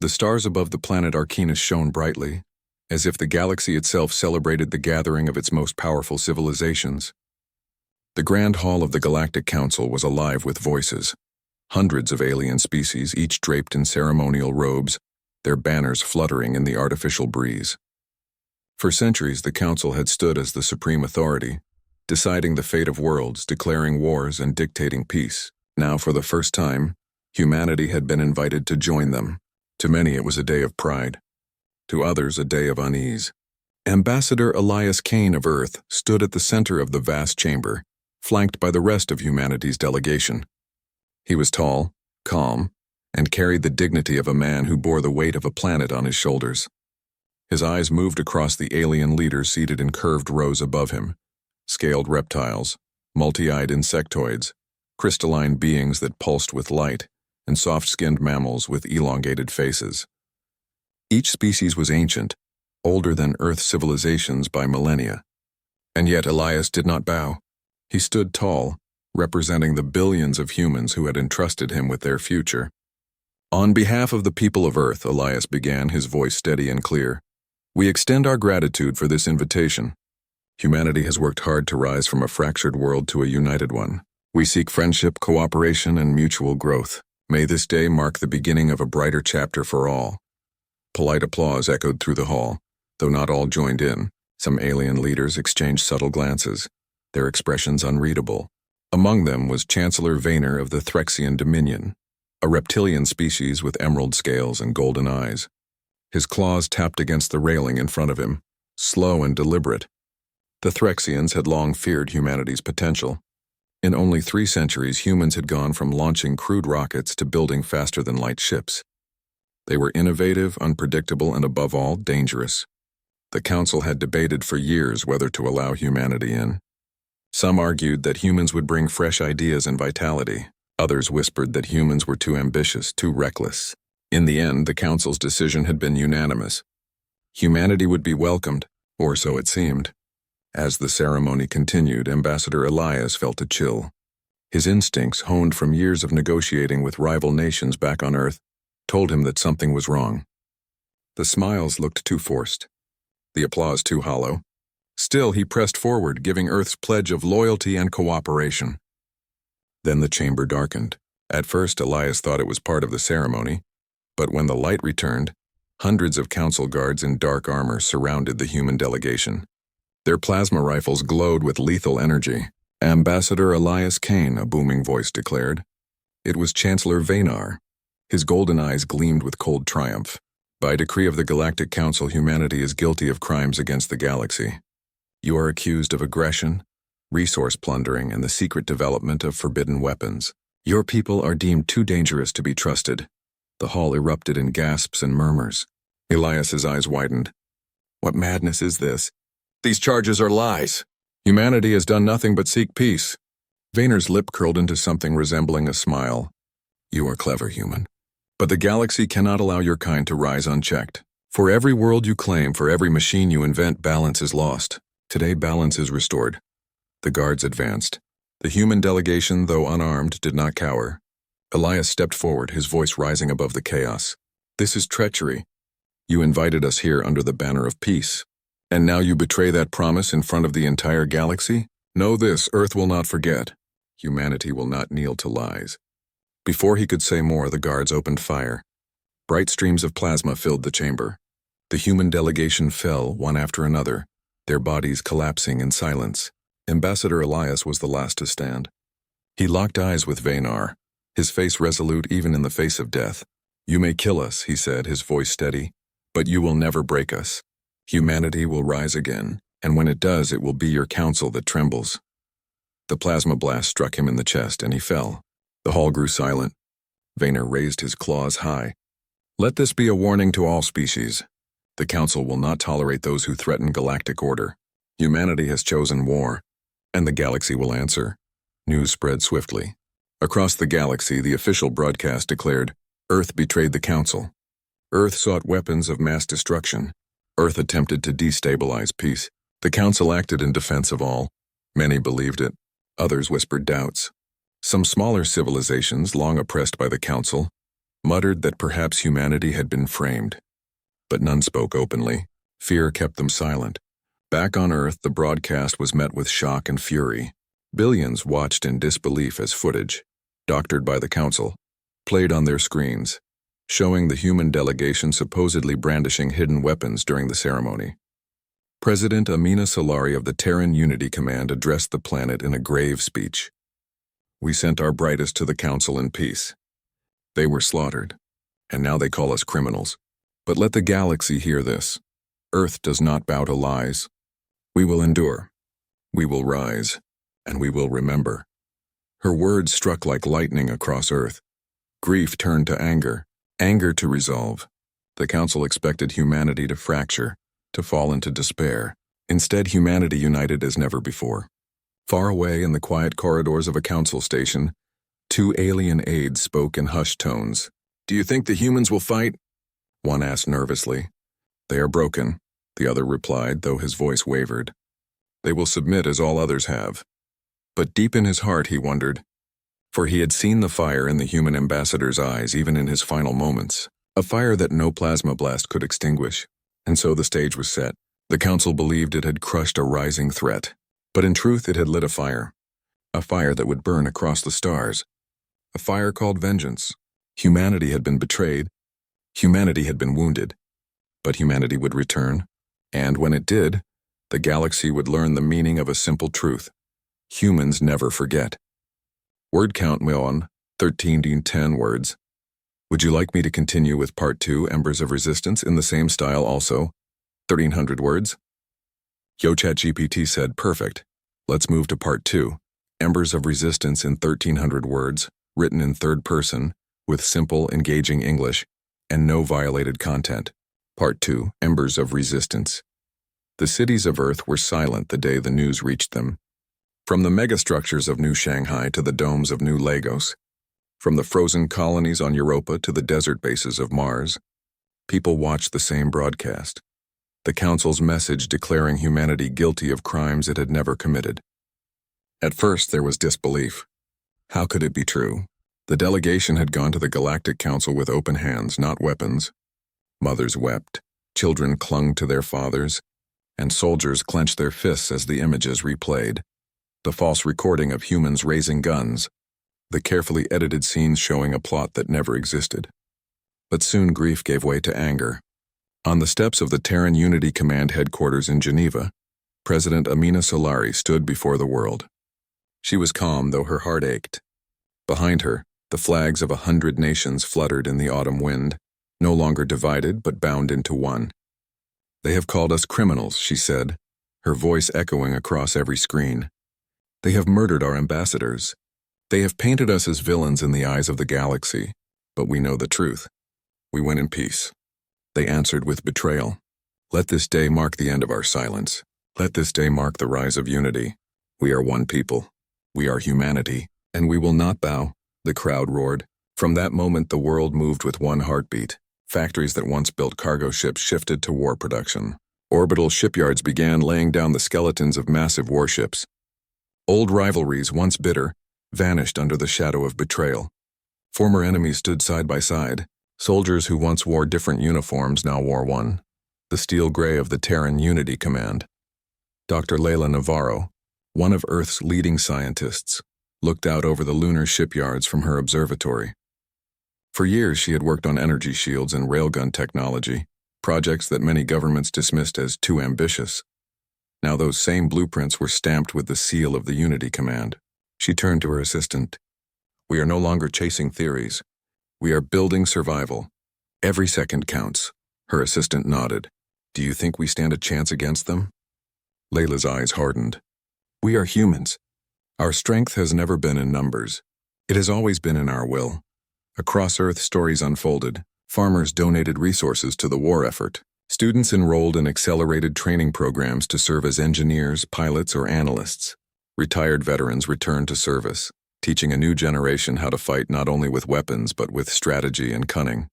The stars above the planet Arcanus shone brightly, as if the galaxy itself celebrated the gathering of its most powerful civilizations. The Grand Hall of the Galactic Council was alive with voices. Hundreds of alien species, each draped in ceremonial robes, their banners fluttering in the artificial breeze. For centuries, the Council had stood as the supreme authority, deciding the fate of worlds, declaring wars, and dictating peace. Now, for the first time, humanity had been invited to join them. To many, it was a day of pride. To others, a day of unease. Ambassador Elias Kane of Earth stood at the center of the vast chamber, flanked by the rest of humanity's delegation. He was tall, calm, and carried the dignity of a man who bore the weight of a planet on his shoulders. His eyes moved across the alien leaders seated in curved rows above him, scaled reptiles, multi-eyed insectoids, crystalline beings that pulsed with light, and soft-skinned mammals with elongated faces. Each species was ancient, older than Earth's civilizations by millennia. And yet Elias did not bow. He stood tall, representing the billions of humans who had entrusted him with their future. On behalf of the people of Earth, Elias began, his voice steady and clear. We extend our gratitude for this invitation. Humanity has worked hard to rise from a fractured world to a united one. We seek friendship, cooperation, and mutual growth. May this day mark the beginning of a brighter chapter for all. Polite applause echoed through the hall, though not all joined in. Some alien leaders exchanged subtle glances, their expressions unreadable. Among them was Chancellor Vaynor of the Threxian Dominion, a reptilian species with emerald scales and golden eyes. His claws tapped against the railing in front of him, slow and deliberate. The Threxians had long feared humanity's potential. In only 3 centuries, humans had gone from launching crude rockets to building faster-than-light ships. They were innovative, unpredictable, and above all, dangerous. The Council had debated for years whether to allow humanity in. Some argued that humans would bring fresh ideas and vitality. Others whispered that humans were too ambitious, too reckless. In the end, the Council's decision had been unanimous. Humanity would be welcomed, or so it seemed. As the ceremony continued, Ambassador Elias felt a chill. His instincts, honed from years of negotiating with rival nations back on Earth, told him that something was wrong. The smiles looked too forced, the applause too hollow. Still, he pressed forward, giving Earth's pledge of loyalty and cooperation. Then the chamber darkened. At first, Elias thought it was part of the ceremony, but when the light returned, hundreds of council guards in dark armor surrounded the human delegation. Their plasma rifles glowed with lethal energy. Ambassador Elias Kane, a booming voice declared. It was Chancellor Vaynor. His golden eyes gleamed with cold triumph. By decree of the Galactic Council, humanity is guilty of crimes against the galaxy. You are accused of aggression, resource plundering, and the secret development of forbidden weapons. Your people are deemed too dangerous to be trusted. The hall erupted in gasps and murmurs. Elias's eyes widened. What madness is this? These charges are lies. Humanity has done nothing but seek peace. Vaynor's lip curled into something resembling a smile. You are clever, human. But the galaxy cannot allow your kind to rise unchecked. For every world you claim, for every machine you invent, balance is lost. Today, balance is restored. The guards advanced. The human delegation, though unarmed, did not cower. Elias stepped forward, his voice rising above the chaos. This is treachery. You invited us here under the banner of peace. And now you betray that promise in front of the entire galaxy? Know this, Earth will not forget. Humanity will not kneel to lies. Before he could say more, the guards opened fire. Bright streams of plasma filled the chamber. The human delegation fell, one after another, their bodies collapsing in silence. Ambassador Elias was the last to stand. He locked eyes with Vaynor, his face resolute even in the face of death. You may kill us, he said, his voice steady, but you will never break us. Humanity will rise again, and when it does, it will be your council that trembles. The plasma blast struck him in the chest, and he fell. The hall grew silent. Vaynor raised his claws high. Let this be a warning to all species. The Council will not tolerate those who threaten galactic order. Humanity has chosen war, and the galaxy will answer. News spread swiftly. Across the galaxy, the official broadcast declared, Earth betrayed the Council. Earth sought weapons of mass destruction. Earth attempted to destabilize peace. The Council acted in defense of all. Many believed it. Others whispered doubts. Some smaller civilizations, long oppressed by the Council, muttered that perhaps humanity had been framed. But none spoke openly. Fear kept them silent. Back on Earth, the broadcast was met with shock and fury. Billions watched in disbelief as footage, doctored by the Council, played on their screens, showing the human delegation supposedly brandishing hidden weapons during the ceremony. President Amina Solari of the Terran Unity Command addressed the planet in a grave speech. "We sent our brightest to the Council in peace. They were slaughtered, and now they call us criminals. But let the galaxy hear this. Earth does not bow to lies. We will endure. We will rise, and we will remember." Her words struck like lightning across Earth. Grief turned to anger, anger to resolve. The Council expected humanity to fracture, to fall into despair. Instead, humanity united as never before. Far away in the quiet corridors of a Council station, two alien aides spoke in hushed tones. "Do you think the humans will fight?" one asked nervously. "They are broken," the other replied, though his voice wavered. "They will submit as all others have." But deep in his heart he wondered, for he had seen the fire in the human ambassador's eyes even in his final moments, a fire that no plasma blast could extinguish. And so the stage was set. The Council believed it had crushed a rising threat, but in truth it had lit a fire that would burn across the stars, a fire called vengeance. Humanity had been betrayed, humanity had been wounded, but humanity would return, and when it did, the galaxy would learn the meaning of a simple truth. Humans never forget. Word count on 1310 words. Would you like me to continue with Part 2, Embers of Resistance, in the same style also? 1300 words? YoChatGPT said, "Perfect. Let's move to Part 2, Embers of Resistance in 1300 words, written in third person, with simple, engaging English, and no violated content. Part 2, Embers of Resistance." The cities of Earth were silent the day the news reached them. From the megastructures of New Shanghai to the domes of New Lagos, from the frozen colonies on Europa to the desert bases of Mars, people watched the same broadcast. The Council's message declaring humanity guilty of crimes it had never committed. At first there was disbelief. How could it be true? The delegation had gone to the Galactic Council with open hands, not weapons. Mothers wept, children clung to their fathers, and soldiers clenched their fists as the images replayed. The false recording of humans raising guns, the carefully edited scenes showing a plot that never existed. But soon grief gave way to anger. On the steps of the Terran Unity Command headquarters in Geneva, President Amina Solari stood before the world. She was calm, though her heart ached. Behind her, the flags of 100 nations fluttered in the autumn wind, no longer divided but bound into one. "They have called us criminals," she said, her voice echoing across every screen. "They have murdered our ambassadors. They have painted us as villains in the eyes of the galaxy, but we know the truth. We win in peace." They answered with betrayal. "Let this day mark the end of our silence. Let this day mark the rise of unity. We are one people. We are humanity, and we will not bow," the crowd roared. From that moment the world moved with one heartbeat. Factories that once built cargo ships shifted to war production. Orbital shipyards began laying down the skeletons of massive warships. Old rivalries, once bitter, vanished under the shadow of betrayal. Former enemies stood side by side. Soldiers who once wore different uniforms now wore one, the steel gray of the Terran Unity Command. Dr. Leila Navarro, one of Earth's leading scientists, looked out over the lunar shipyards from her observatory. For years she had worked on energy shields and railgun technology, projects that many governments dismissed as too ambitious. Now those same blueprints were stamped with the seal of the Unity Command. She turned to her assistant. "We are no longer chasing theories. We are building survival. Every second counts." Her assistant nodded. "Do you think we stand a chance against them?" Layla's eyes hardened. "We are humans. Our strength has never been in numbers. It has always been in our will." Across Earth, stories unfolded. Farmers donated resources to the war effort. Students enrolled in accelerated training programs to serve as engineers, pilots, or analysts. Retired veterans returned to service, teaching a new generation how to fight not only with weapons but with strategy and cunning.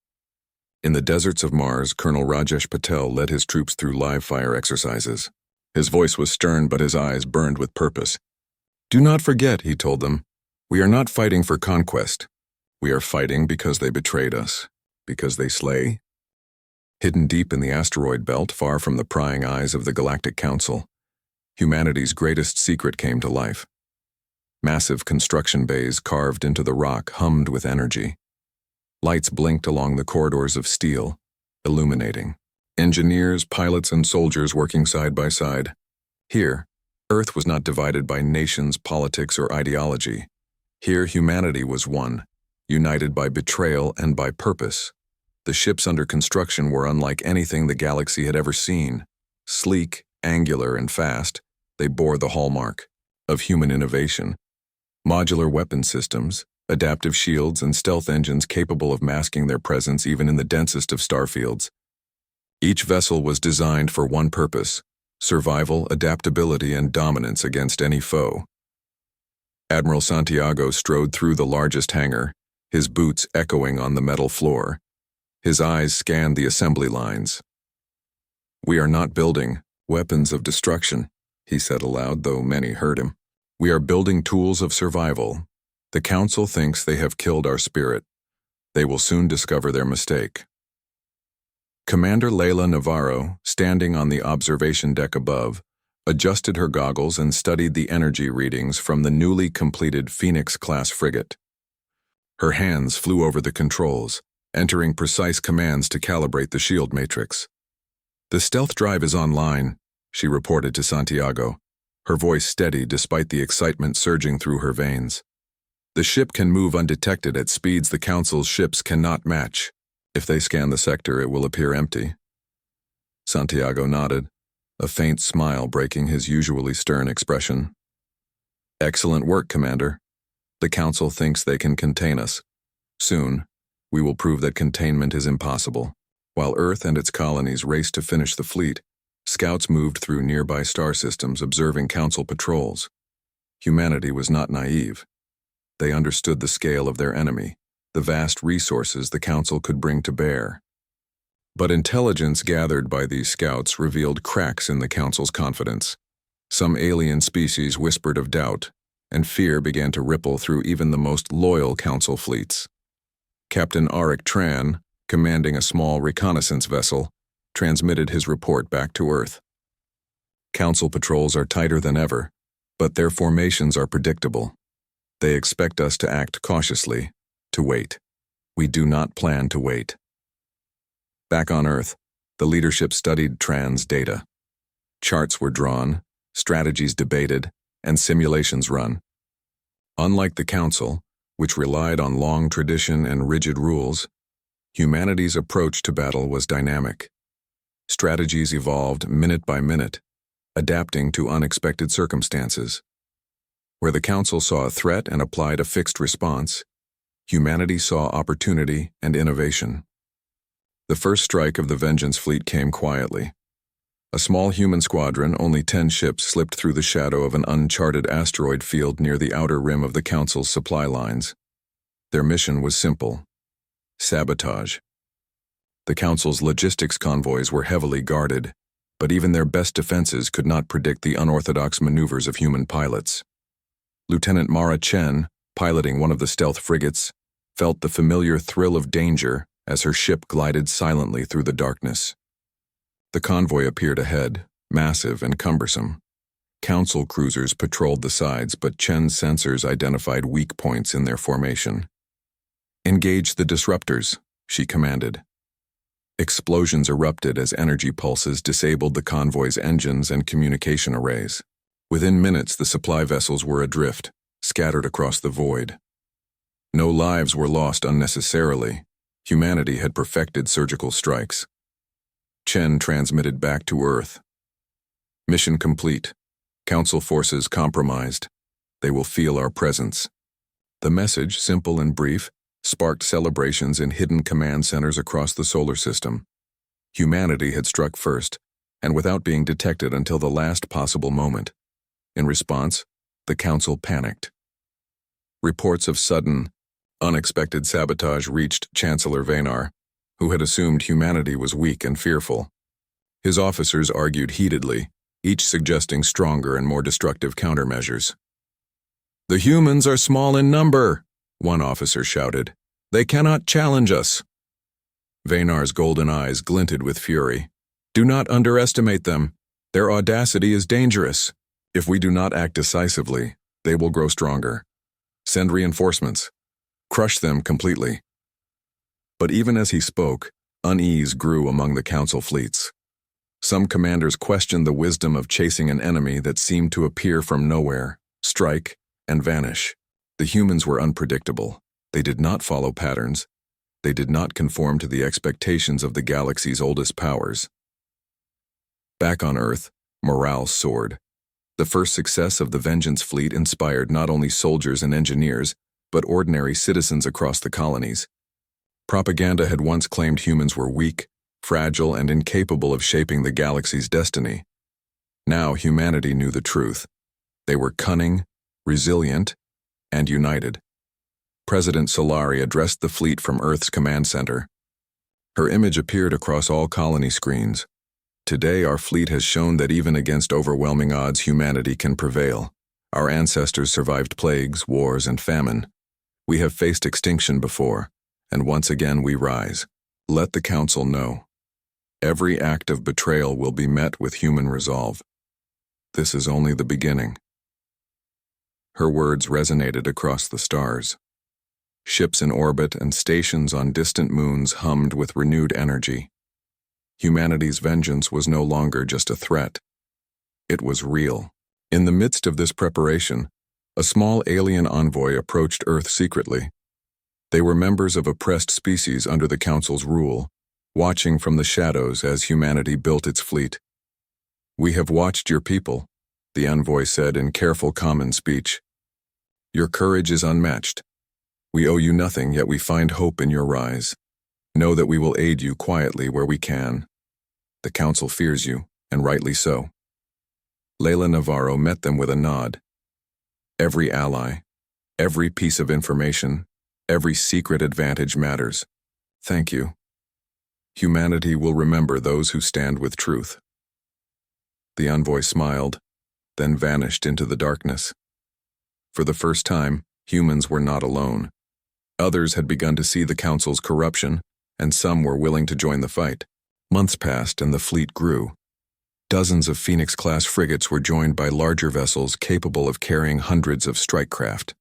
In the deserts of Mars, Colonel Rajesh Patel led his troops through live-fire exercises. His voice was stern, but his eyes burned with purpose. "Do not forget," he told them, "we are not fighting for conquest. We are fighting because they betrayed us, because they slay. Hidden deep in the asteroid belt, far from the prying eyes of the Galactic Council, humanity's greatest secret came to life. Massive construction bays carved into the rock hummed with energy. Lights blinked along the corridors of steel, illuminating. Engineers, pilots, and soldiers working side by side. Here, Earth was not divided by nations, politics, or ideology. Here, humanity was one, united by betrayal and by purpose. The ships under construction were unlike anything the galaxy had ever seen. Sleek, angular, and fast, they bore the hallmark of human innovation. Modular weapon systems, adaptive shields, and stealth engines capable of masking their presence even in the densest of starfields. Each vessel was designed for one purpose: survival, adaptability, and dominance against any foe. Admiral Santiago strode through the largest hangar, his boots echoing on the metal floor. His eyes scanned the assembly lines. "We are not building weapons of destruction," he said aloud, though many heard him. "We are building tools of survival. The Council thinks they have killed our spirit. They will soon discover their mistake." Commander Leila Navarro, standing on the observation deck above, adjusted her goggles and studied the energy readings from the newly completed Phoenix-class frigate. Her hands flew over the controls, entering precise commands to calibrate the shield matrix. "The stealth drive is online," she reported to Santiago, her voice steady despite the excitement surging through her veins. "The ship can move undetected at speeds the Council's ships cannot match. If they scan the sector, it will appear empty." Santiago nodded, a faint smile breaking his usually stern expression. "Excellent work, Commander. The Council thinks they can contain us. Soon, we will prove that containment is impossible." While Earth and its colonies raced to finish the fleet, scouts moved through nearby star systems observing Council patrols. Humanity was not naive. They understood the scale of their enemy, the vast resources the Council could bring to bear. But intelligence gathered by these scouts revealed cracks in the Council's confidence. Some alien species whispered of doubt, and fear began to ripple through even the most loyal Council fleets. Captain Arik Tran, commanding a small reconnaissance vessel, transmitted his report back to Earth. "Council patrols are tighter than ever, but their formations are predictable. They expect us to act cautiously, to wait. We do not plan to wait." Back on Earth, the leadership studied Tran's data. Charts were drawn, strategies debated, and simulations run. Unlike the Council, which relied on long tradition and rigid rules, humanity's approach to battle was dynamic. Strategies evolved minute by minute, adapting to unexpected circumstances. Where the Council saw a threat and applied a fixed response, humanity saw opportunity and innovation. The first strike of the Vengeance fleet came quietly. A small human squadron, only 10 ships, slipped through the shadow of an uncharted asteroid field near the outer rim of the Council's supply lines. Their mission was simple: sabotage. The Council's logistics convoys were heavily guarded, but even their best defenses could not predict the unorthodox maneuvers of human pilots. Lieutenant Mara Chen, piloting one of the stealth frigates, felt the familiar thrill of danger as her ship glided silently through the darkness. The convoy appeared ahead, massive and cumbersome. Council cruisers patrolled the sides, but Chen's sensors identified weak points in their formation. "Engage the disruptors," she commanded. Explosions erupted as energy pulses disabled the convoy's engines and communication arrays. Within minutes, the supply vessels were adrift, scattered across the void. No lives were lost unnecessarily. Humanity had perfected surgical strikes. Chen transmitted back to Earth. "Mission complete. Council forces compromised. They will feel our presence." The message, simple and brief, sparked celebrations in hidden command centers across the solar system. Humanity had struck first, and without being detected until the last possible moment. In response, the Council panicked. Reports of sudden, unexpected sabotage reached Chancellor Vaynar, who had assumed humanity was weak and fearful. His officers argued heatedly, each suggesting stronger and more destructive countermeasures. "The humans are small in number," one officer shouted. They cannot challenge us. Vaynar's golden eyes glinted with fury. Do not underestimate them. Their audacity is dangerous. If we do not act decisively, they will grow stronger. Send reinforcements. Crush them completely. But even as he spoke, unease grew among the council fleets. Some commanders questioned the wisdom of chasing an enemy that seemed to appear from nowhere, strike, and vanish. The humans were unpredictable. They did not follow patterns. They did not conform to the expectations of the galaxy's oldest powers. Back on Earth, morale soared. The first success of the Vengeance fleet inspired not only soldiers and engineers, but ordinary citizens across the colonies. Propaganda had once claimed humans were weak, fragile, and incapable of shaping the galaxy's destiny. Now humanity knew the truth. They were cunning, resilient, and united. President Solari addressed the fleet from Earth's command center. Her image appeared across all colony screens. Today our fleet has shown that even against overwhelming odds humanity can prevail. Our ancestors survived plagues, wars, and famine. We have faced extinction before, and once again we rise. Let the Council know. Every act of betrayal will be met with human resolve. This is only the beginning. Her words resonated across the stars. Ships in orbit and stations on distant moons hummed with renewed energy. Humanity's vengeance was no longer just a threat. It was real. In the midst of this preparation, a small alien envoy approached Earth secretly. They were members of oppressed species under the Council's rule, watching from the shadows as humanity built its fleet. "We have watched your people," the envoy said in careful common speech. "Your courage is unmatched. We owe you nothing, yet we find hope in your rise. Know that we will aid you quietly where we can. The Council fears you, and rightly so." Layla Navarro met them with a nod. Every ally, every piece of information, every secret advantage matters. Thank you. Humanity will remember those who stand with truth. The envoy smiled, then vanished into the darkness. For the first time, humans were not alone. Others had begun to see the Council's corruption, and some were willing to join the fight. Months passed and the fleet grew. Dozens of Phoenix-class frigates were joined by larger vessels capable of carrying hundreds of strike craft.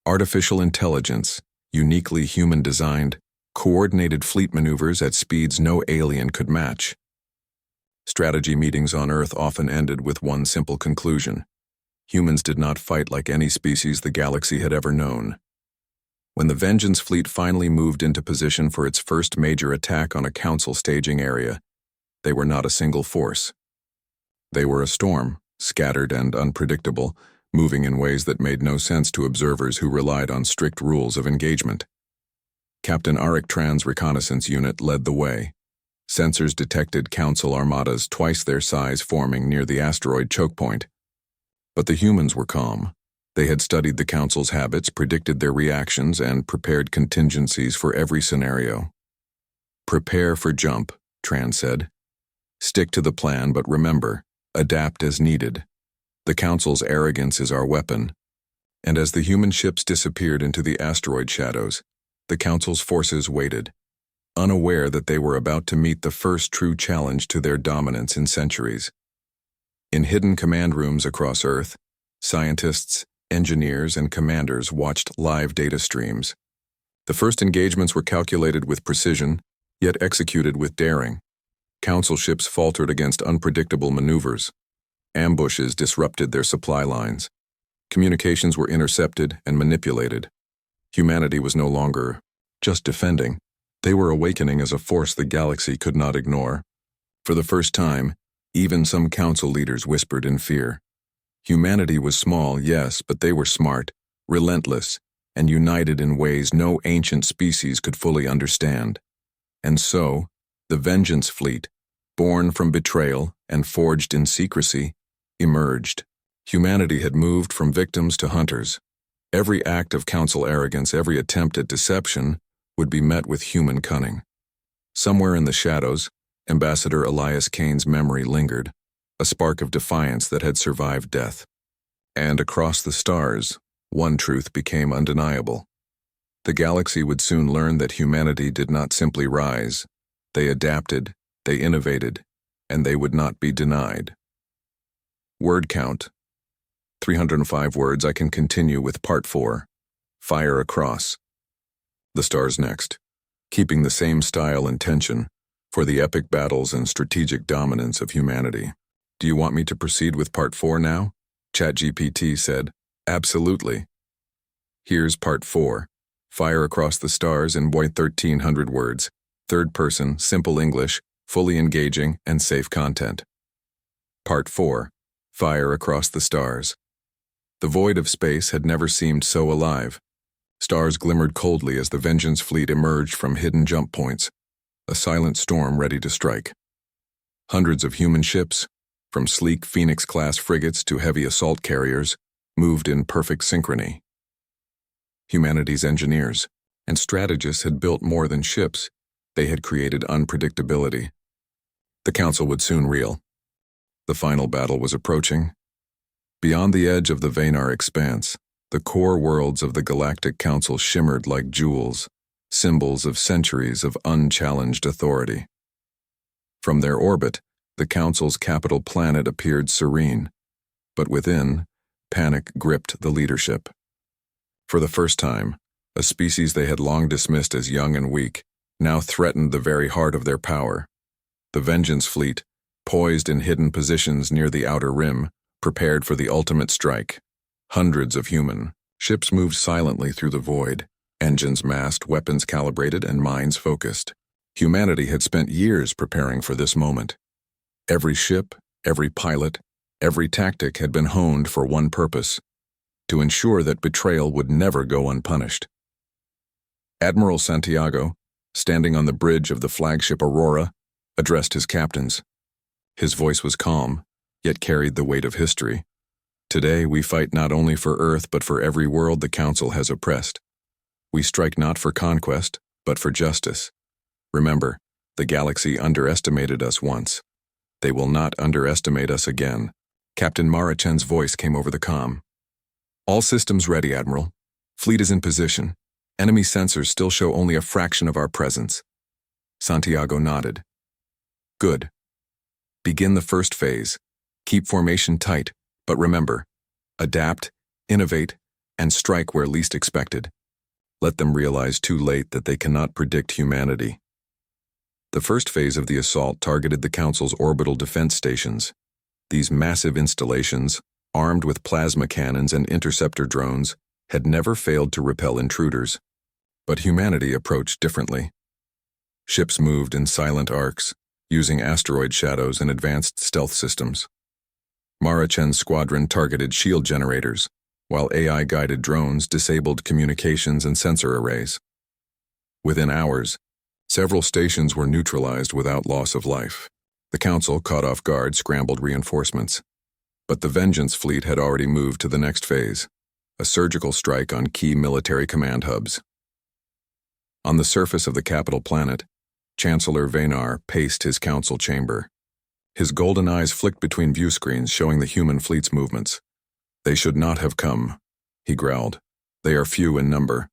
Artificial intelligence, uniquely human-designed, coordinated fleet maneuvers at speeds no alien could match. Strategy meetings on Earth often ended with one simple conclusion. Humans did not fight like any species the galaxy had ever known. When the Vengeance fleet finally moved into position for its first major attack on a Council staging area, they were not a single force. They were a storm, scattered and unpredictable, moving in ways that made no sense to observers who relied on strict rules of engagement. Captain Arik Tran's reconnaissance unit led the way. Sensors detected Council armadas twice their size forming near the asteroid choke point. But the humans were calm. They had studied the Council's habits, predicted their reactions, and prepared contingencies for every scenario. "Prepare for jump," Tran said. "Stick to the plan, but remember, adapt as needed. The Council's arrogance is our weapon." And as the human ships disappeared into the asteroid shadows, the Council's forces waited, unaware that they were about to meet the first true challenge to their dominance in centuries. In hidden command rooms across Earth, scientists, engineers, and commanders watched live data streams. The first engagements were calculated with precision, yet executed with daring. Council ships faltered against unpredictable maneuvers. Ambushes disrupted their supply lines. Communications were intercepted and manipulated. Humanity was no longer just defending. They were awakening as a force the galaxy could not ignore. For the first time, even some Council leaders whispered in fear. Humanity was small, yes, but they were smart, relentless, and united in ways no ancient species could fully understand. And so, the Vengeance fleet, born from betrayal and forged in secrecy, emerged. Humanity had moved from victims to hunters. Every act of Council arrogance, every attempt at deception, would be met with human cunning. Somewhere in the shadows, Ambassador Elias Kane's memory lingered, a spark of defiance that had survived death. And across the stars, one truth became undeniable. The galaxy would soon learn that humanity did not simply rise. They adapted, they innovated, and they would not be denied. Word count. 305 words. I can continue with Part 4. Fire across. The stars next. Keeping the same style and tension for the epic battles and strategic dominance of humanity. Do you want me to proceed with Part 4 now? ChatGPT said, absolutely. Here's Part 4. Fire across the stars in 1300 words. Third person, simple English, fully engaging, and safe content. Part 4. Fire across the stars. The void of space had never seemed so alive. Stars glimmered coldly as the Vengeance fleet emerged from hidden jump points, a silent storm ready to strike. Hundreds of human ships, from sleek Phoenix-class frigates to heavy assault carriers, moved in perfect synchrony. Humanity's engineers and strategists had built more than ships. They had created unpredictability. The Council would soon reel. The final battle was approaching. Beyond the edge of the Venar expanse, the core worlds of the Galactic Council shimmered like jewels, symbols of centuries of unchallenged authority. From their orbit, the Council's capital planet appeared serene, but within, panic gripped the leadership. For the first time, a species they had long dismissed as young and weak now threatened the very heart of their power. The Vengeance fleet, poised in hidden positions near the outer rim, prepared for the ultimate strike. Hundreds of human ships moved silently through the void, engines masked, weapons calibrated, and minds focused. Humanity had spent years preparing for this moment. Every ship, every pilot, every tactic had been honed for one purpose: to ensure that betrayal would never go unpunished. Admiral Santiago, standing on the bridge of the flagship Aurora, addressed his captains. His voice was calm, yet carried the weight of history. Today we fight not only for Earth but for every world the Council has oppressed. We strike not for conquest, but for justice. Remember, the galaxy underestimated us once. They will not underestimate us again. Captain Marachen's voice came over the comm. All systems ready, Admiral. Fleet is in position. Enemy sensors still show only a fraction of our presence. Santiago nodded. Good. Begin the first phase. Keep formation tight, but remember, adapt, innovate, and strike where least expected. Let them realize too late that they cannot predict humanity. The first phase of the assault targeted the Council's orbital defense stations. These massive installations, armed with plasma cannons and interceptor drones, had never failed to repel intruders. But humanity approached differently. Ships moved in silent arcs, using asteroid shadows and advanced stealth systems. Marachen's squadron targeted shield generators, while AI-guided drones disabled communications and sensor arrays. Within hours, several stations were neutralized without loss of life. The Council, caught off guard, scrambled reinforcements. But the Vengeance fleet had already moved to the next phase, a surgical strike on key military command hubs. On the surface of the capital planet, Chancellor Venar paced his council chamber. His golden eyes flicked between view screens showing the human fleet's movements. They should not have come, he growled. They are few in number.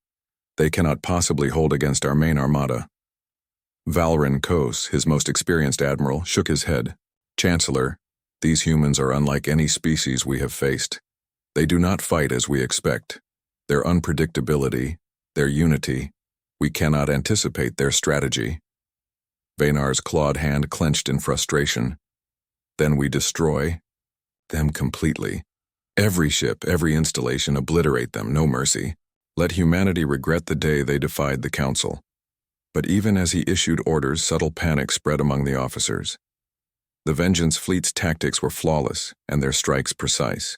They cannot possibly hold against our main armada. Valrin Kos, his most experienced admiral, shook his head. Chancellor, these humans are unlike any species we have faced. They do not fight as we expect. Their unpredictability, their unity, we cannot anticipate their strategy. Venar's clawed hand clenched in frustration. Then we destroy them completely. Every ship, every installation, obliterate them, no mercy. Let humanity regret the day they defied the Council. But even as he issued orders, subtle panic spread among the officers. The Vengeance fleet's tactics were flawless, and their strikes precise.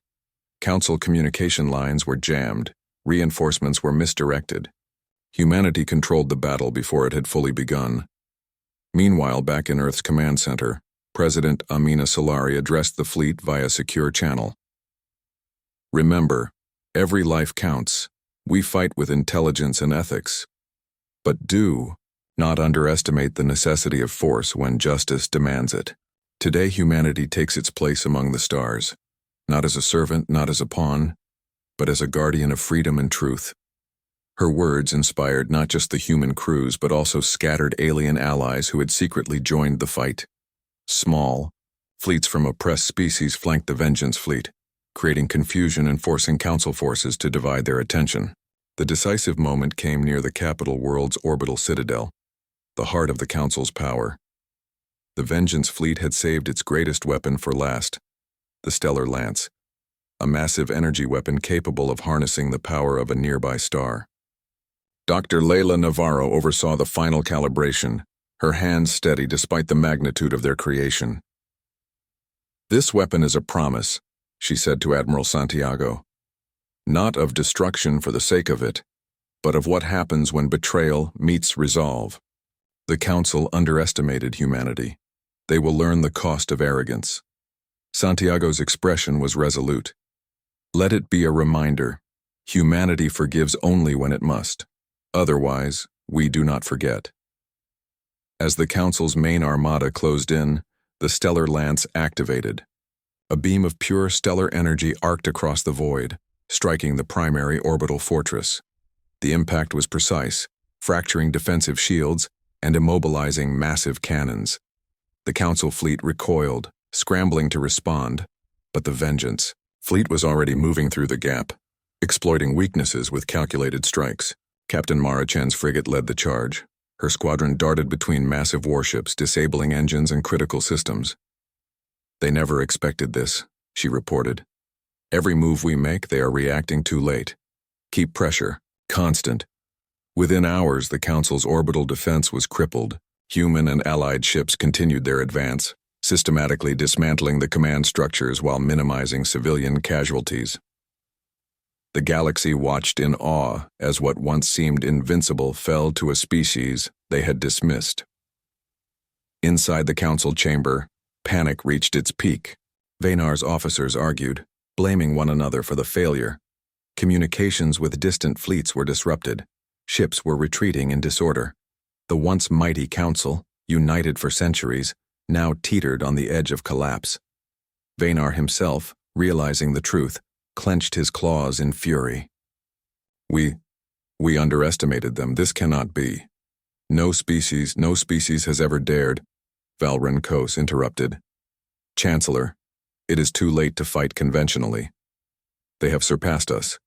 Council communication lines were jammed, reinforcements were misdirected. Humanity controlled the battle before it had fully begun. Meanwhile, back in Earth's command center, President Amina Solari addressed the fleet via secure channel. Remember, every life counts. We fight with intelligence and ethics. But do not underestimate the necessity of force when justice demands it. Today humanity takes its place among the stars, not as a servant, not as a pawn, but as a guardian of freedom and truth. Her words inspired not just the human crews but also scattered alien allies who had secretly joined the fight. Small fleets from oppressed species flanked the Vengeance fleet, creating confusion and forcing Council forces to divide their attention. The decisive moment came near the capital world's orbital citadel, the heart of the Council's power. The Vengeance fleet had saved its greatest weapon for last, the Stellar Lance, a massive energy weapon capable of harnessing the power of a nearby star. Dr. Layla Navarro oversaw the final calibration, her hands steady despite the magnitude of their creation. "This weapon is a promise," she said to Admiral Santiago. "Not of destruction for the sake of it, but of what happens when betrayal meets resolve." The Council underestimated humanity. They will learn the cost of arrogance. Santiago's expression was resolute. "Let it be a reminder. Humanity forgives only when it must. Otherwise, we do not forget." As the Council's main armada closed in, the Stellar Lance activated. A beam of pure stellar energy arced across the void, striking the primary orbital fortress. The impact was precise, fracturing defensive shields and immobilizing massive cannons. The Council fleet recoiled, scrambling to respond, but the Vengeance fleet was already moving through the gap, exploiting weaknesses with calculated strikes. Captain Mara Chen's frigate led the charge. Her squadron darted between massive warships, disabling engines and critical systems. "They never expected this," she reported. "Every move we make, they are reacting too late. Keep pressure, constant." Within hours, the Council's orbital defense was crippled. Human and allied ships continued their advance, systematically dismantling the command structures while minimizing civilian casualties. The galaxy watched in awe as what once seemed invincible fell to a species they had dismissed. Inside the Council chamber, panic reached its peak. Vaynar's officers argued, blaming one another for the failure. Communications with distant fleets were disrupted. Ships were retreating in disorder. The once mighty Council, united for centuries, now teetered on the edge of collapse. Vaynar himself, realizing the truth, clenched his claws in fury. We underestimated them. This cannot be. No species has ever dared," Valren Kos interrupted. "Chancellor, it is too late to fight conventionally. They have surpassed us.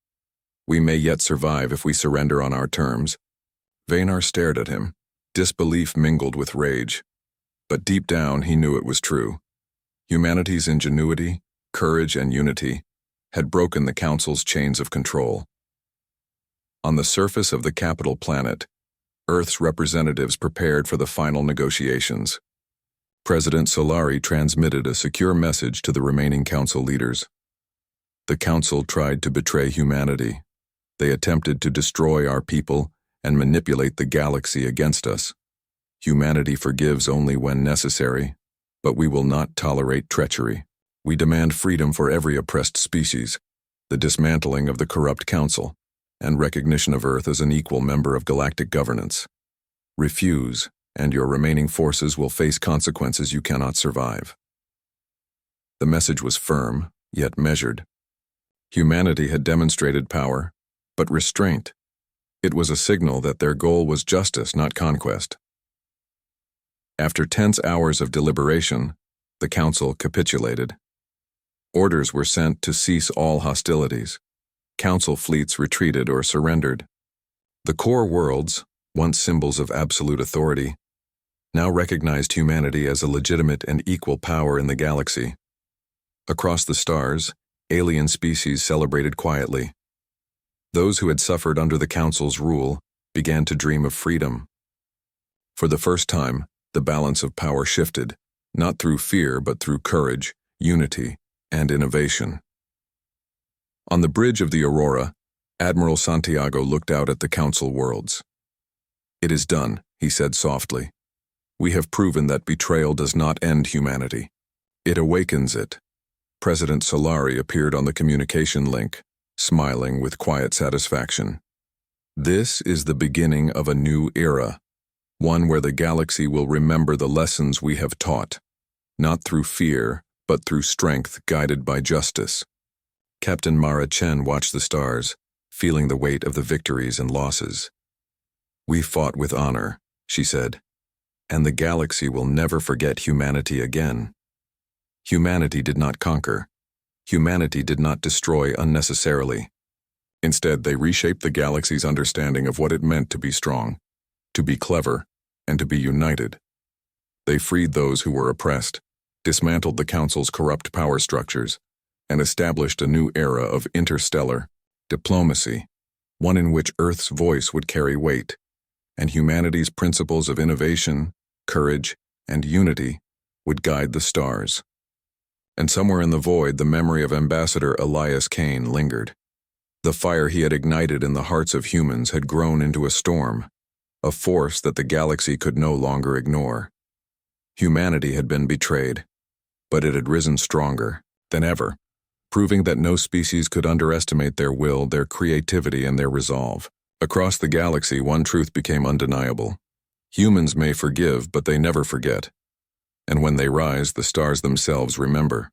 We may yet survive if we surrender on our terms." Vaynar stared at him, disbelief mingled with rage. But deep down he knew it was true. Humanity's ingenuity, courage, and unity had broken the Council's chains of control. On the surface of the capital planet, Earth's representatives prepared for the final negotiations. President Solari transmitted a secure message to the remaining Council leaders. The Council tried to betray humanity. They attempted to destroy our people and manipulate the galaxy against us. Humanity forgives only when necessary, but we will not tolerate treachery. We demand freedom for every oppressed species, the dismantling of the corrupt Council, and recognition of Earth as an equal member of galactic governance. Refuse, and your remaining forces will face consequences you cannot survive. The message was firm, yet measured. Humanity had demonstrated power, but restraint. It was a signal that their goal was justice, not conquest. After tense hours of deliberation, the Council capitulated. Orders were sent to cease all hostilities. Council fleets retreated or surrendered. The core worlds, once symbols of absolute authority, now recognized humanity as a legitimate and equal power in the galaxy. Across the stars, alien species celebrated quietly. Those who had suffered under the Council's rule began to dream of freedom. For the first time, the balance of power shifted, not through fear but through courage, unity, and innovation. On the bridge of the Aurora, Admiral Santiago looked out at the Council worlds. "It is done," he said softly. "We have proven that betrayal does not end humanity. It awakens it." President Solari appeared on the communication link, smiling with quiet satisfaction. "This is the beginning of a new era, one where the galaxy will remember the lessons we have taught, not through fear, but through strength guided by justice." Captain Mara Chen watched the stars, feeling the weight of the victories and losses. "We fought with honor," she said, "and the galaxy will never forget humanity again." Humanity did not conquer. Humanity did not destroy unnecessarily. Instead, they reshaped the galaxy's understanding of what it meant to be strong, to be clever, and to be united. They freed those who were oppressed, dismantled the Council's corrupt power structures, and established a new era of interstellar diplomacy, one in which Earth's voice would carry weight, and humanity's principles of innovation, courage, and unity would guide the stars. And somewhere in the void, the memory of Ambassador Elias Kane lingered. The fire he had ignited in the hearts of humans had grown into a storm, a force that the galaxy could no longer ignore. Humanity had been betrayed, but it had risen stronger than ever, proving that no species could underestimate their will, their creativity, and their resolve. Across the galaxy, one truth became undeniable. Humans may forgive, but they never forget. And when they rise, the stars themselves remember.